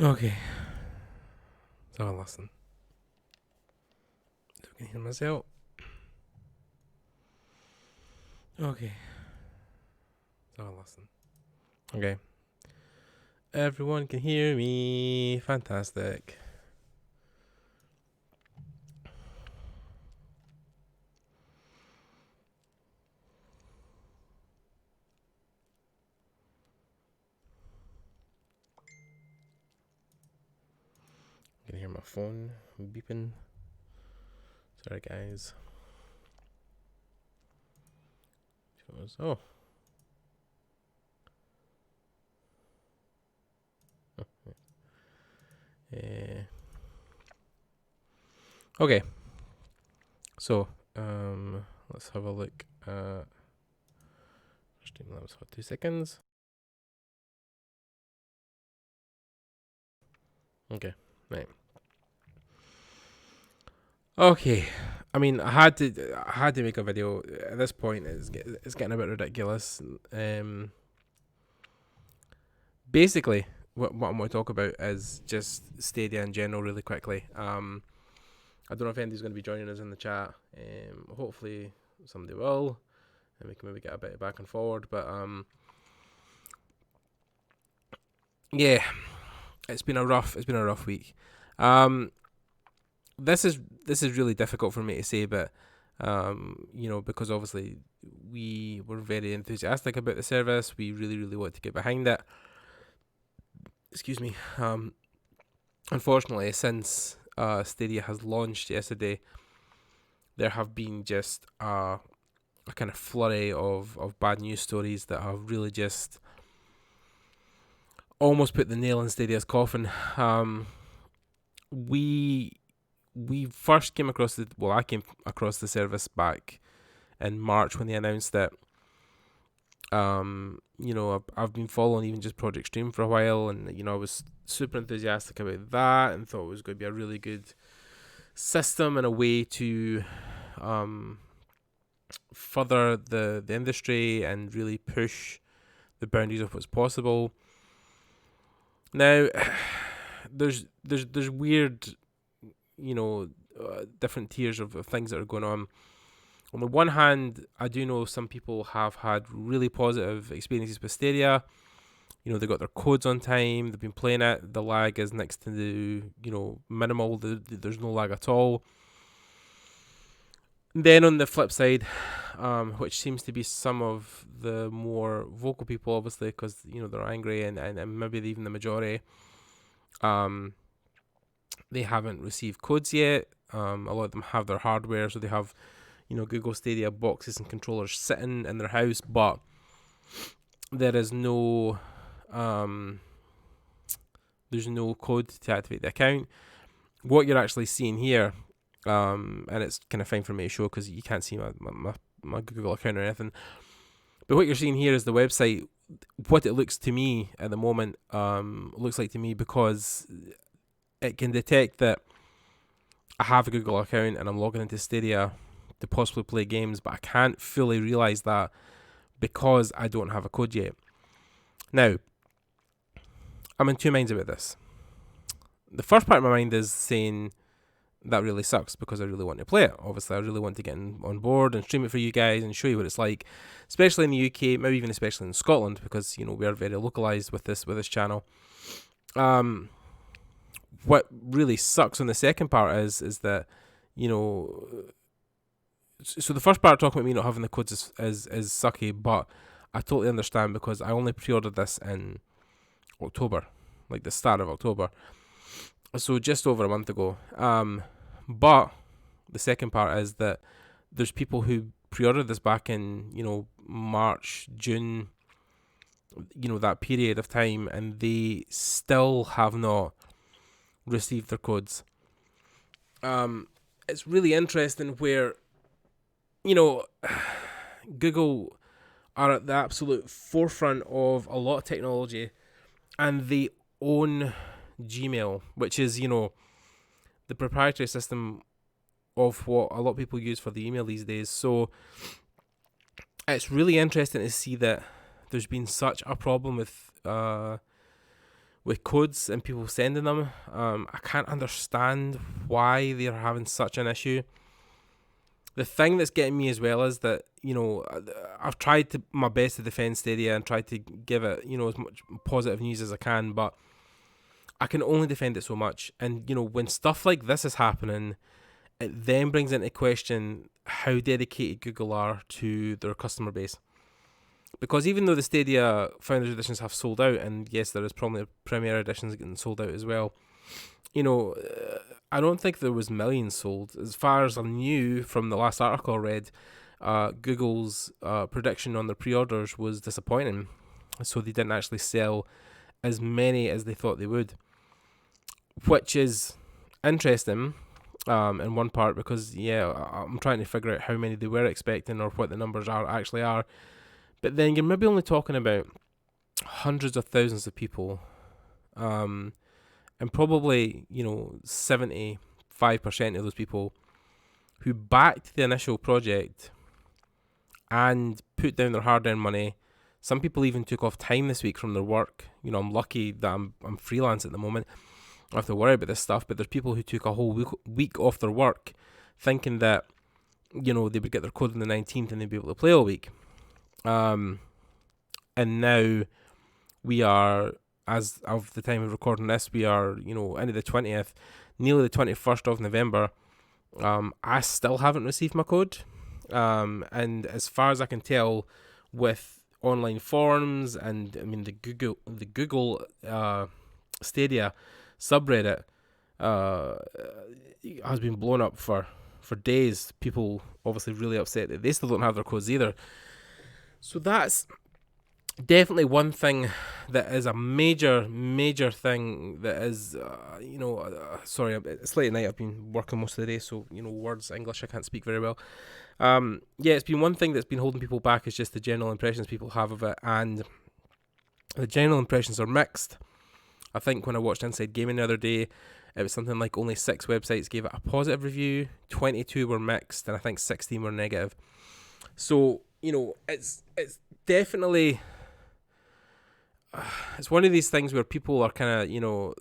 Okay, so I'll listen. So I can hear myself. Okay, so I'll listen. Okay. Everyone can hear me. Fantastic. I can hear my phone beeping. Sorry, guys. Oh. Uh, okay. So, let's have a look at Streamlabs for 2 seconds. Okay, right. Okay, I mean, I had to make a video at this point. It's getting a bit ridiculous. Basically, what I'm going to talk about is just Stadia in general, really quickly. I don't know if anybody's going to be joining us in the chat. Hopefully somebody will, and we can maybe get a bit of back and forward. But yeah, it's been a rough week. This is really difficult for me to say, but because obviously we were very enthusiastic about the service. We really want to get behind it. Excuse me. Unfortunately, since Stadia has launched yesterday, there have been just a kind of flurry of bad news stories that have really just almost put the nail in Stadia's coffin. We first came across I came across the service back in March when they announced it. I've been following even just Project Stream for a while, and I was super enthusiastic about that and thought it was going to be a really good system and a way to further the industry and really push the boundaries of what's possible. Now, there's weird, different tiers of things that are going on. On the one hand, I do know some people have had really positive experiences with Stadia. They got their codes on time. They've been playing it. The lag is next to minimal. There's no lag at all. Then on the flip side, which seems to be some of the more vocal people, obviously, because they're angry and maybe even the majority. They haven't received codes yet. A lot of them have their hardware, so they have Google Stadia boxes and controllers sitting in their house, but there is no there's no code to activate the account. What you're actually seeing here, and it's kind of fine for me to show because you can't see my Google account or anything, but what you're seeing here is the website. What it looks to me at the moment looks like to me, because it can detect that I have a Google account and I'm logging into Stadia to possibly play games, but I can't fully realize that because I don't have a code yet. Now, I'm in two minds about this. The first part of my mind is saying that really sucks because I really want to play it. Obviously, I really want to get on board and stream it for you guys and show you what it's like, especially in the UK, maybe even especially in Scotland, because we are very localized with this channel. What really sucks on the second part is that so the first part talking about me not having the codes is sucky, but I totally understand because I only pre-ordered this in October, like the start of October, so just over a month ago. But the second part is that there's people who pre-ordered this back in March, June, that period of time, and they still have not received their codes. It's really interesting where Google are at the absolute forefront of a lot of technology, and they own Gmail, which is the proprietary system of what a lot of people use for the email these days. So it's really interesting to see that there's been such a problem with with codes and people sending them. I can't understand why they're having such an issue. The thing that's getting me as well is that, I've tried my best to defend Stadia and tried to give it, as much positive news as I can, but I can only defend it so much. And, when stuff like this is happening, it then brings into question how dedicated Google are to their customer base. Because even though the Stadia Founders Editions have sold out, and yes, there is probably Premier Editions getting sold out as well, I don't think there was millions sold. As far as I knew from the last article I read, Google's prediction on their pre-orders was disappointing. So they didn't actually sell as many as they thought they would. Which is interesting in one part because, I'm trying to figure out how many they were expecting or what the numbers actually are. But then you're maybe only talking about hundreds of thousands of people. And probably, 75% of those people who backed the initial project and put down their hard-earned money. Some people even took off time this week from their work. I'm lucky that I'm freelance at the moment. I don't have to worry about this stuff, but there's people who took a whole week off their work thinking that, they would get their code on the 19th and they'd be able to play all week. And now we are, as of the time of recording this, we are, into the 20th, nearly the 21st of November. I still haven't received my code. And as far as I can tell, with online forums and the Google Stadia subreddit has been blown up for days. People obviously really upset that they still don't have their codes either. So that's definitely one thing that is a major thing that is, sorry, it's late at night. I've been working most of the day, so, words, English, I can't speak very well. It's been one thing that's been holding people back is just the general impressions people have of it, and the general impressions are mixed. I think when I watched Inside Gaming the other day, it was something like only 6 websites gave it a positive review, 22 were mixed, and I think 16 were negative. So, it's definitely, it's one of these things where people are kind of,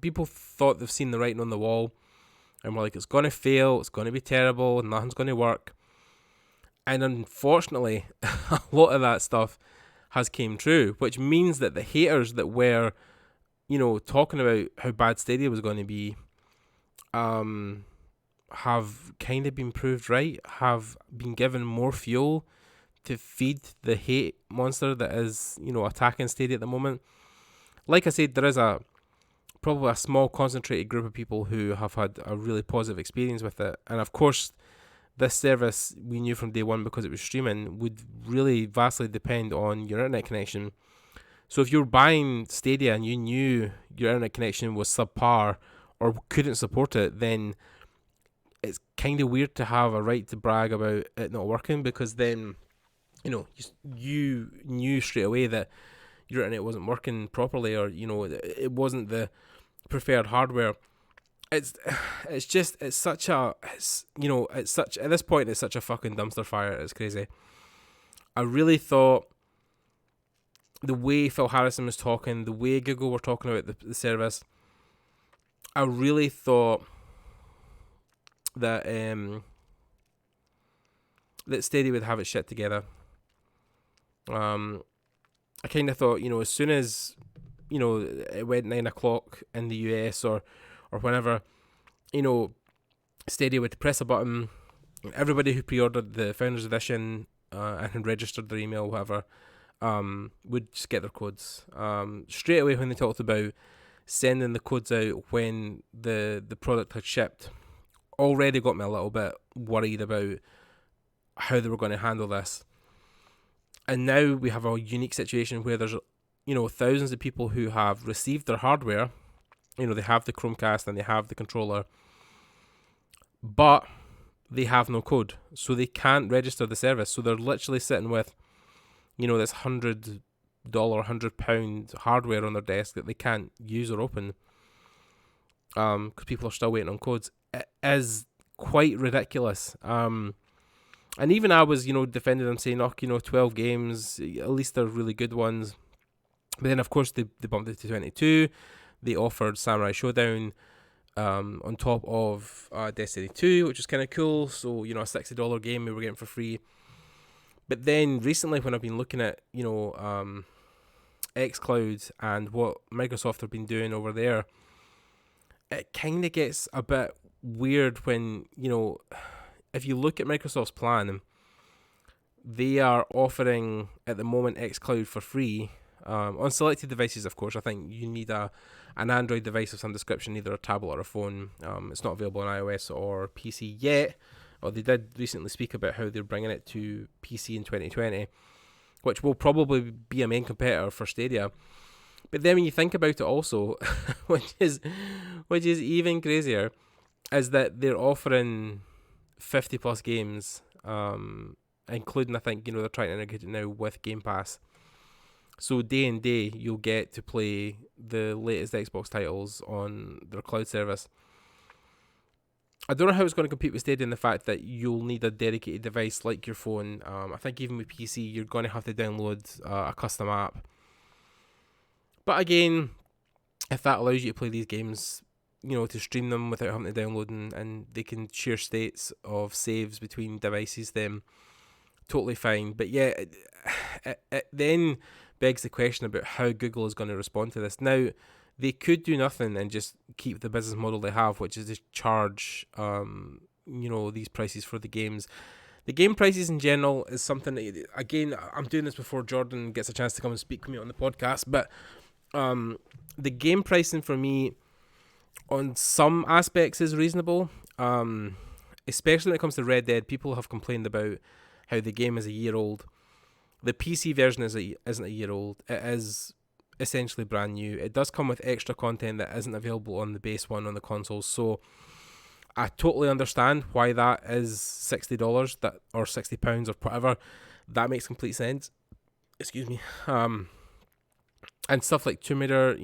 people thought they've seen the writing on the wall, and we're like, it's going to fail, it's going to be terrible, nothing's going to work. And unfortunately, a lot of that stuff has came true, which means that the haters that were, talking about how bad Stadia was going to be, have kind of been proved right, have been given more fuel to feed the hate monster that is, attacking Stadia at the moment. Like I said, there is probably a small concentrated group of people who have had a really positive experience with it. And of course, this service, we knew from day one, because it was streaming, would really vastly depend on your internet connection. So if you were buying Stadia and you knew your internet connection was subpar or couldn't support it, then it's kind of weird to have a right to brag about it not working, because then, you knew straight away that your internet wasn't working properly, or, it wasn't the preferred hardware. At this point, it's such a fucking dumpster fire. It's crazy. I really thought the way Phil Harrison was talking, the way Google were talking about the service, I really thought that that Stadia would have its shit together. I kind of thought, as soon as, it went 9 o'clock in the US or whenever, Stadia would press a button, everybody who pre-ordered the Founders Edition and had registered their email, whatever, would just get their codes. Straight away when they talked about sending the codes out when the product had shipped, already got me a little bit worried about how they were going to handle this. And now we have a unique situation where there's, thousands of people who have received their hardware. They have the Chromecast and they have the controller, but they have no code, so they can't register the service. So they're literally sitting with, this $100, £100 hardware on their desk that they can't use or open, because people are still waiting on codes. It is quite ridiculous. And even I was, defending them, saying, 12 games, at least they're really good ones. But then, of course, they bumped it to 22. They offered Samurai Showdown on top of Destiny 2, which was kind of cool. So, a $60 game we were getting for free. But then recently, when I've been looking at, xCloud and what Microsoft have been doing over there, it kind of gets a bit weird when, if you look at Microsoft's plan, they are offering at the moment xCloud for free on selected devices. Of course, I think you need an Android device of some description, either a tablet or a phone. It's not available on iOS or PC yet. Or they did recently speak about how they're bringing it to PC in 2020, which will probably be a main competitor for Stadia. But then when you think about it also, which is even crazier, is that they're offering 50 plus games, including, I think, they're trying to integrate it now with Game Pass. So day and day, you'll get to play the latest Xbox titles on their cloud service. I don't know how it's going to compete with Stadia in the fact that you'll need a dedicated device like your phone. I think even with PC, you're going to have to download a custom app. But again, if that allows you to play these games, to stream them without having to download and they can share states of saves between devices, then totally fine. But yeah, it then begs the question about how Google is going to respond to this. Now, they could do nothing and just keep the business model they have, which is to charge, these prices for the games. The game prices in general is something that, again, I'm doing this before Jordan gets a chance to come and speak with me on the podcast, but the game pricing for me on some aspects is reasonable, especially when it comes to Red Dead. People have complained about how the game is a year old. The PC version isn't a year old. It is essentially brand new. It does come with extra content that isn't available on the base one on the consoles, so I totally understand why that is $60 or £60 or whatever. That makes complete sense. Excuse me. And stuff like Tomb Raider,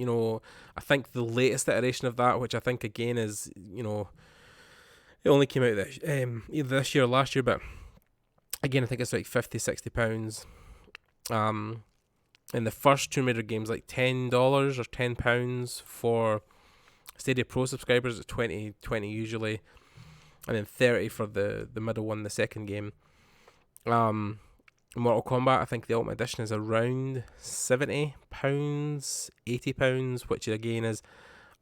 I think the latest iteration of that, which I think again is, it only came out either this year or last year, but again I think it's like £50-60. And the first Tomb Raider game's like $10 or £10 for Stadia Pro subscribers. It's 20 usually, and then 30 for the middle one, the second game. Mortal Kombat, I think the Ultimate Edition is around £70, £80, which again is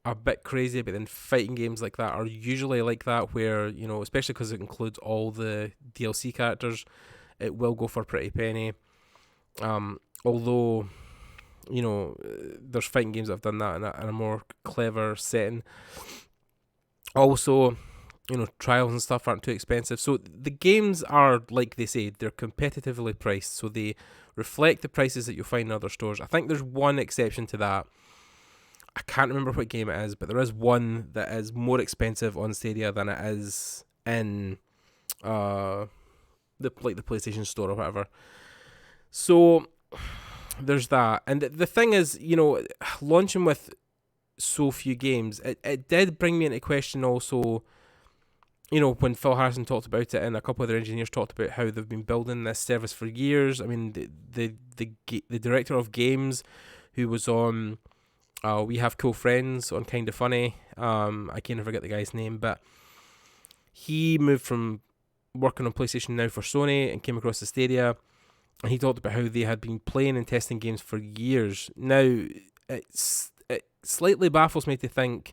a bit crazy. But then fighting games like that are usually like that, where especially because it includes all the DLC characters, it will go for a pretty penny. Although, there's fighting games that have done that in a more clever setting. Also, trials and stuff aren't too expensive. So the games are, like they say, they're competitively priced. So they reflect the prices that you'll find in other stores. I think there's one exception to that. I can't remember what game it is, but there is one that is more expensive on Stadia than it is in the PlayStation Store or whatever. So there's that. And the thing is, launching with so few games, it did bring me into question also, when Phil Harrison talked about it and a couple of their engineers talked about how they've been building this service for years. I mean, the director of games who was on We Have Cool Friends on Kinda Funny, I can't forget the guy's name, but he moved from working on PlayStation Now for Sony and came across the Stadia. And he talked about how they had been playing and testing games for years. Now, it slightly baffles me to think,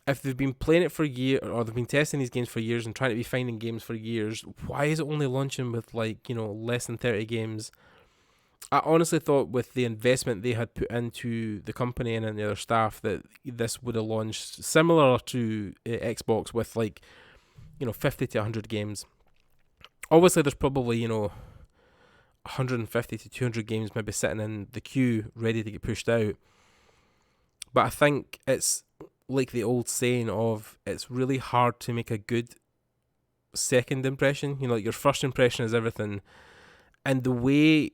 if they've been playing it for years, or they've been testing these games for years and trying to be finding games for years, why is it only launching with less than 30 games? I honestly thought with the investment they had put into the company and the other staff that this would have launched similar to Xbox with 50 to 100 games. Obviously, there's probably 150 to 200 games maybe sitting in the queue ready to get pushed out. But I think it's like the old saying of, it's really hard to make a good second impression. Your first impression is everything. And the way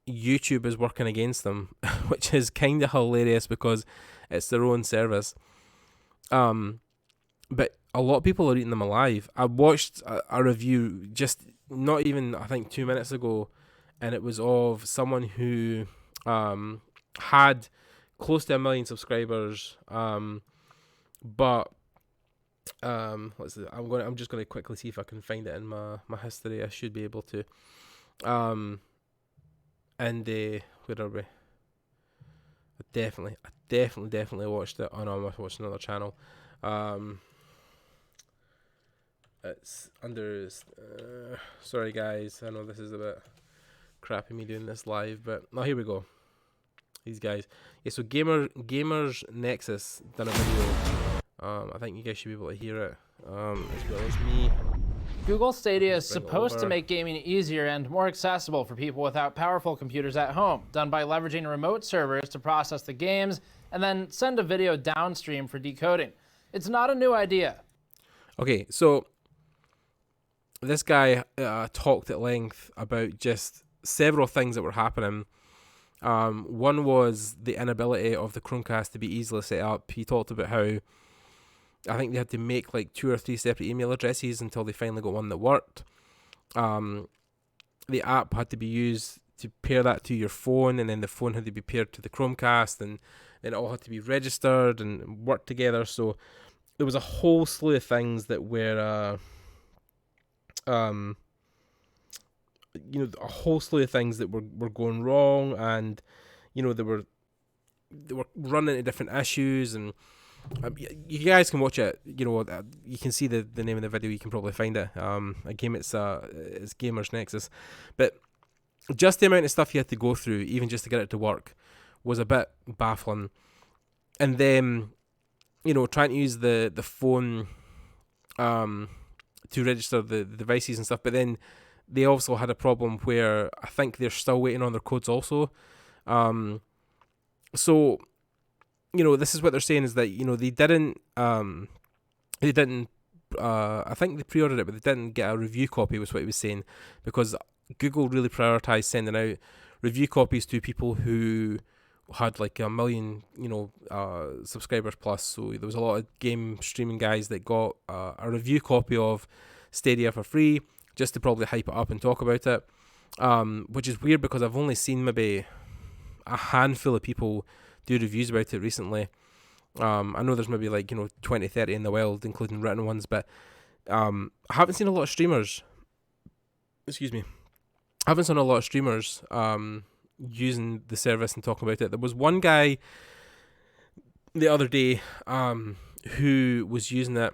YouTube is working against them, which is kind of hilarious because it's their own service. But a lot of people are eating them alive. I watched a review just not even, I think, 2 minutes ago, and it was of someone who had close to 1 million subscribers, but let's see, I'm just gonna quickly see if I can find it in my history. I should be able to. And where are we? I definitely watched it. Oh no, I watched another channel. It's under. Sorry guys, I know this is a bit crappy me doing this live, but here we go. These guys, yeah. So Gamers Nexus done a video. I think you guys should be able to hear it. As well as me. Google Stadia is supposed to make gaming easier and more accessible for people without powerful computers at home, done by leveraging remote servers to process the games and then send a video downstream for decoding. It's not a new idea. Okay, so this guy talked at length about just several things that were happening. One was the inability of the Chromecast to be easily set up. He talked about how I think they had to make like 2 or 3 separate email addresses until they finally got one that worked. The app had to be used to pair that to your phone, and then the phone had to be paired to the Chromecast, and then it all had to be registered and work together. So there was a whole slew of things that were, a whole slew of things that were going wrong, and they were running into different issues. And you guys can watch it. You can see the name of the video. You can probably find it. Again, it's Gamers Nexus, but just the amount of stuff you had to go through, even just to get it to work, was a bit baffling. And then, trying to use the phone, to register the devices and stuff. But then they also had a problem where I think they're still waiting on their codes also. So. This is what they're saying is that, they didn't, I think they pre-ordered it, but they didn't get a review copy, was what he was saying, because Google really prioritized sending out review copies to people who had like 1 million, subscribers plus. So there was a lot of game streaming guys that got a review copy of Stadia for free, just to probably hype it up and talk about it, which is weird because I've only seen maybe a handful of people do reviews about it recently. I know there's maybe like 20, 30 in the wild, including written ones, but I haven't seen a lot of streamers. Excuse me. I haven't seen a lot of streamers using the service and talking about it. There was one guy the other day who was using it.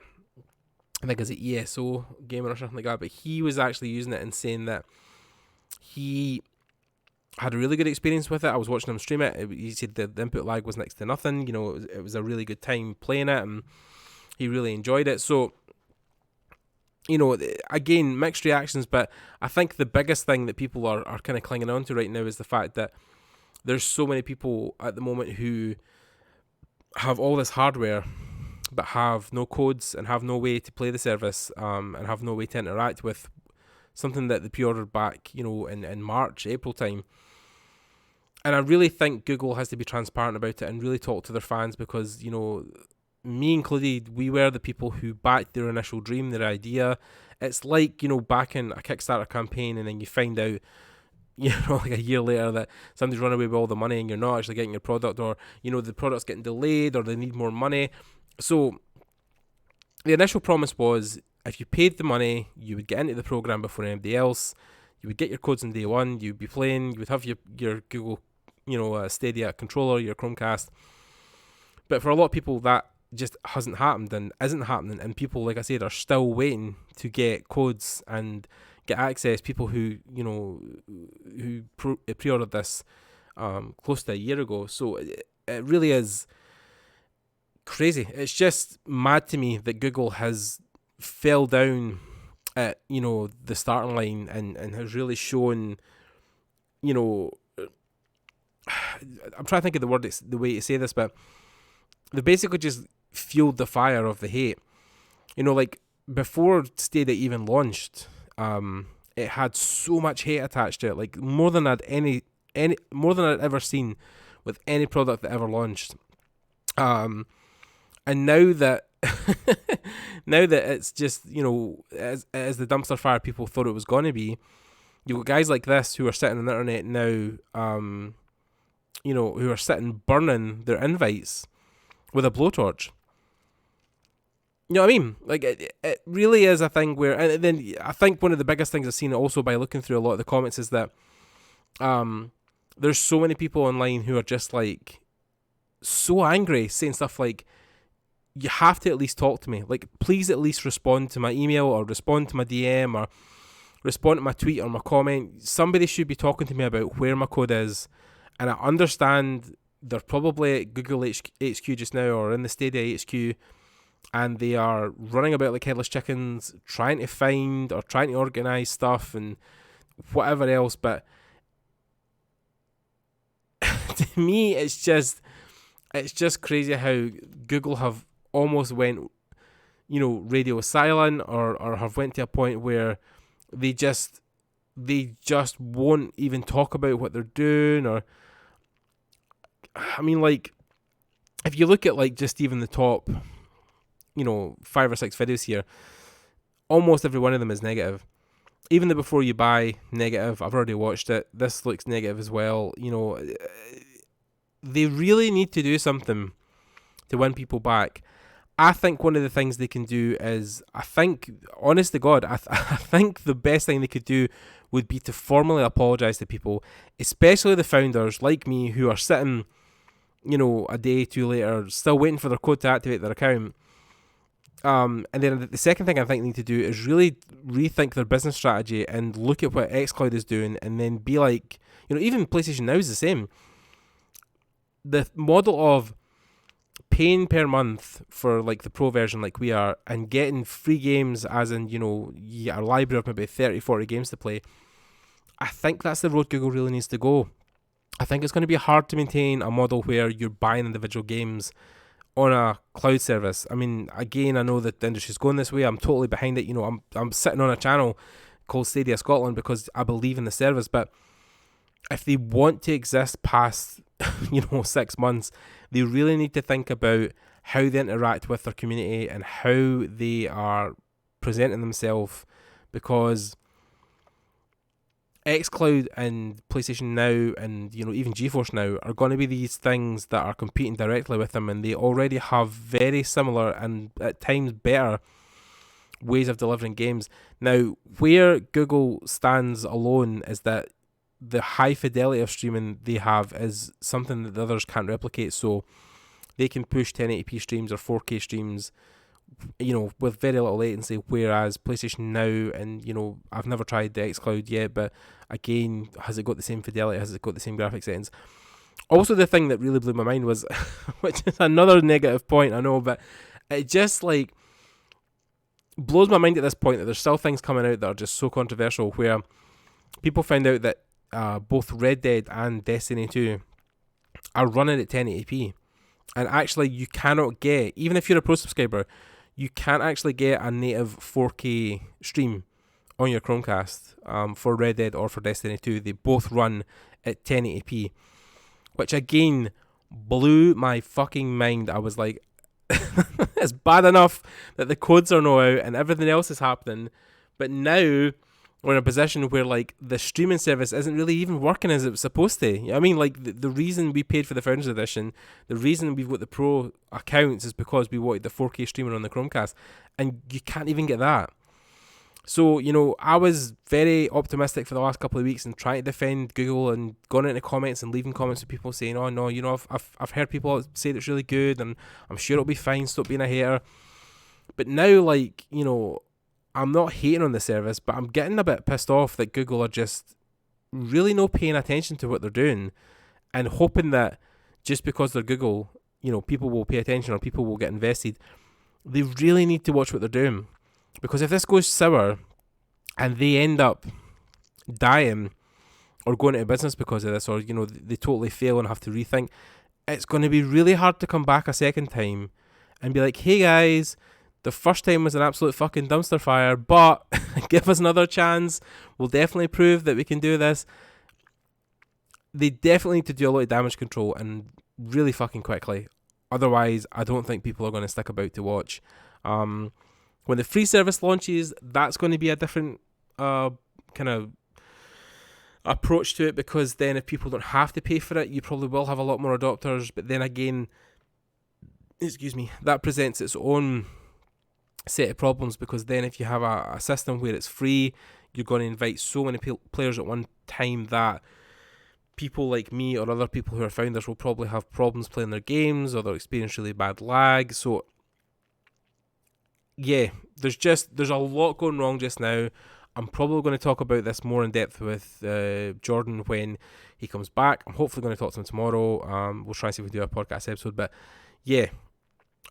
I think it's an ESO gamer or something like that, but he was actually using it and saying that he had a really good experience with it. I was watching him stream it. He said the input lag was next to nothing. It was a really good time playing it, and he really enjoyed it. So, again, mixed reactions, but I think the biggest thing that people are kind of clinging on to right now is the fact that there's so many people at the moment who have all this hardware but have no codes and have no way to play the service, and have no way to interact with something that they pre-ordered back, in March, April time. And I really think Google has to be transparent about it and really talk to their fans, because, me included, we were the people who backed their initial dream, their idea. It's like, backing a Kickstarter campaign and then you find out, like a year later that somebody's run away with all the money and you're not actually getting your product, or, the product's getting delayed, or they need more money. So the initial promise was, if you paid the money, you would get into the program before anybody else. You would get your codes on day one. You'd be playing. You would have your Google, Stadia controller, your Chromecast. But for a lot of people, that just hasn't happened and isn't happening. And people, like I said, are still waiting to get codes and get access. People who pre-ordered this close to a year ago. So it really is crazy. It's just mad to me that Google has fell down at the starting line and has really shown, I'm trying to think of the way to say this, but they basically just fueled the fire of the hate. Like before Stadia even launched, it had so much hate attached to it, like more than I'd ever seen with any product that ever launched. And now that it's just, as the dumpster fire people thought it was going to be, you've got guys like this who are sitting on the internet now, who are sitting burning their invites with a blowtorch. You know what I mean? Like, it really is a thing where, and then I think one of the biggest things I've seen also by looking through a lot of the comments is that there's so many people online who are just like so angry, saying stuff like, you have to at least talk to me. Like, please at least respond to my email or respond to my DM or respond to my tweet or my comment. Somebody should be talking to me about where my code is. And I understand they're probably at Google HQ just now or in the Stadia HQ, and they are running about like headless chickens, trying to find or trying to organise stuff and whatever else. But to me, it's just crazy how Google have almost went, radio silent or have went to a point where they just won't even talk about what they're doing. Or, I mean, like, if you look at like just even the top, 5 or 6 videos here, almost every one of them is negative. Even the before you buy, negative. I've already watched it. This looks negative as well. They really need to do something to win people back. I think one of the things they can do is, honest to God, I think the best thing they could do would be to formally apologise to people, especially the founders like me who are sitting, a day, 2 later, still waiting for their code to activate their account. And then the second thing I think they need to do is really rethink their business strategy and look at what xCloud is doing, and then be like, even PlayStation Now is the same. The model of paying per month for like the pro version like we are and getting free games, as in, a library of maybe 30, 40 games to play, I think that's the road Google really needs to go. I think it's going to be hard to maintain a model where you're buying individual games on a cloud service. I mean, again, I know that the industry's going this way. I'm totally behind it. I'm sitting on a channel called Stadia Scotland because I believe in the service. But if they want to exist past, 6 months, they really need to think about how they interact with their community and how they are presenting themselves, because xCloud and PlayStation Now and even GeForce Now are going to be these things that are competing directly with them, and they already have very similar and at times better ways of delivering games. Now, where Google stands alone is that the high fidelity of streaming they have is something that the others can't replicate. So they can push 1080p streams or 4K streams, with very little latency, whereas PlayStation Now, and I've never tried the xCloud yet, but again, has it got the same fidelity? Has it got the same graphic settings? Also, the thing that really blew my mind was, which is another negative point, I know, but it just like blows my mind at this point that there's still things coming out that are just so controversial, where people found out that both Red Dead and Destiny 2 are running at 1080p, and actually you cannot get, even if you're a pro subscriber, you can't actually get a native 4K stream on your Chromecast for Red Dead or for Destiny 2. They both run at 1080p, which again blew my fucking mind. I was like, it's bad enough that the codes are now out and everything else is happening, but now we're in a position where like the streaming service isn't really even working as it was supposed to. You know what I mean? Like the reason we paid for the Founders Edition, the reason we've got the Pro accounts is because we wanted the 4K streaming on the Chromecast, and you can't even get that. So, I was very optimistic for the last couple of weeks and trying to defend Google and going into comments and leaving comments with people saying, oh no, I've heard people say that it's really good and I'm sure it'll be fine, stop being a hater. But now, like, I'm not hating on the service, but I'm getting a bit pissed off that Google are just really not paying attention to what they're doing and hoping that just because they're Google, people will pay attention or people will get invested. They really need to watch what they're doing, because if this goes sour and they end up dying or going into business because of this, or, they totally fail and have to rethink, it's going to be really hard to come back a second time and be like, hey guys, the first time was an absolute fucking dumpster fire, but give us another chance. We'll definitely prove that we can do this. They definitely need to do a lot of damage control, and really fucking quickly. Otherwise, I don't think people are going to stick about to watch. When the free service launches, that's going to be a different kind of approach to it, because then if people don't have to pay for it, you probably will have a lot more adopters. But then again, that presents its own set of problems, because then if you have a system where it's free, you're going to invite so many players at one time that people like me or other people who are founders will probably have problems playing their games, or they'll experience really bad lag. So yeah, there's a lot going wrong just now. I'm probably going to talk about this more in depth with Jordan when he comes back. I'm hopefully going to talk to him tomorrow. We'll try and see if we can do a podcast episode. But yeah,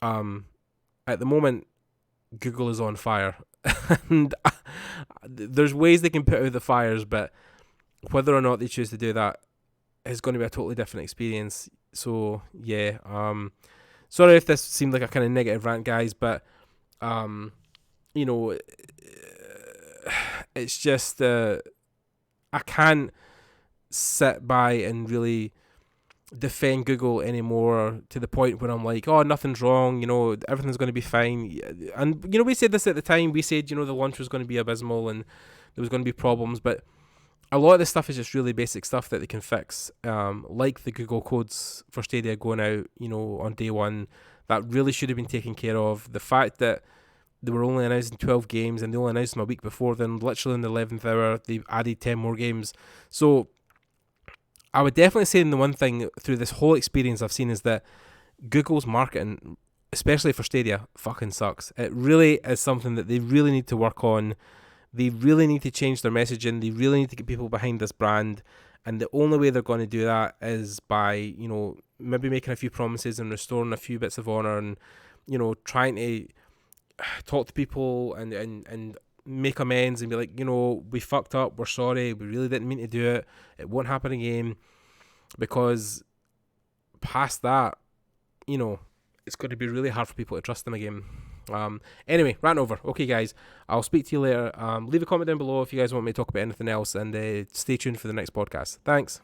at the moment, Google is on fire. And there's ways they can put out the fires, but whether or not they choose to do that is going to be a totally different experience. So yeah, sorry if this seemed like a kind of negative rant, guys, but you know, it's just I can't sit by and really defend Google anymore to the point where I'm like, oh, nothing's wrong, you know, everything's going to be fine. And you know, we said this at the time. We said, you know, the launch was going to be abysmal and there was going to be problems, but a lot of this stuff is just really basic stuff that they can fix, like the Google codes for Stadia going out, you know, on day one. That really should have been taken care of. The fact that they were only announcing 12 games and they only announced them a week before, then literally in the 11th hour they added 10 more games. So I would definitely say the one thing through this whole experience I've seen is that Google's marketing, especially for Stadia, fucking sucks. It really is something that they really need to work on. They really need to change their messaging. They really need to get people behind this brand. And the only way they're going to do that is by, you know, maybe making a few promises and restoring a few bits of honor and, you know, trying to talk to people and make amends and be like, you know, we fucked up, we're sorry, we really didn't mean to do it, it won't happen again. Because past that, you know, it's going to be really hard for people to trust them again. Anyway, rant over. Okay, guys, I'll speak to you later. Leave a comment down below if you guys want me to talk about anything else, and stay tuned for the next podcast. Thanks.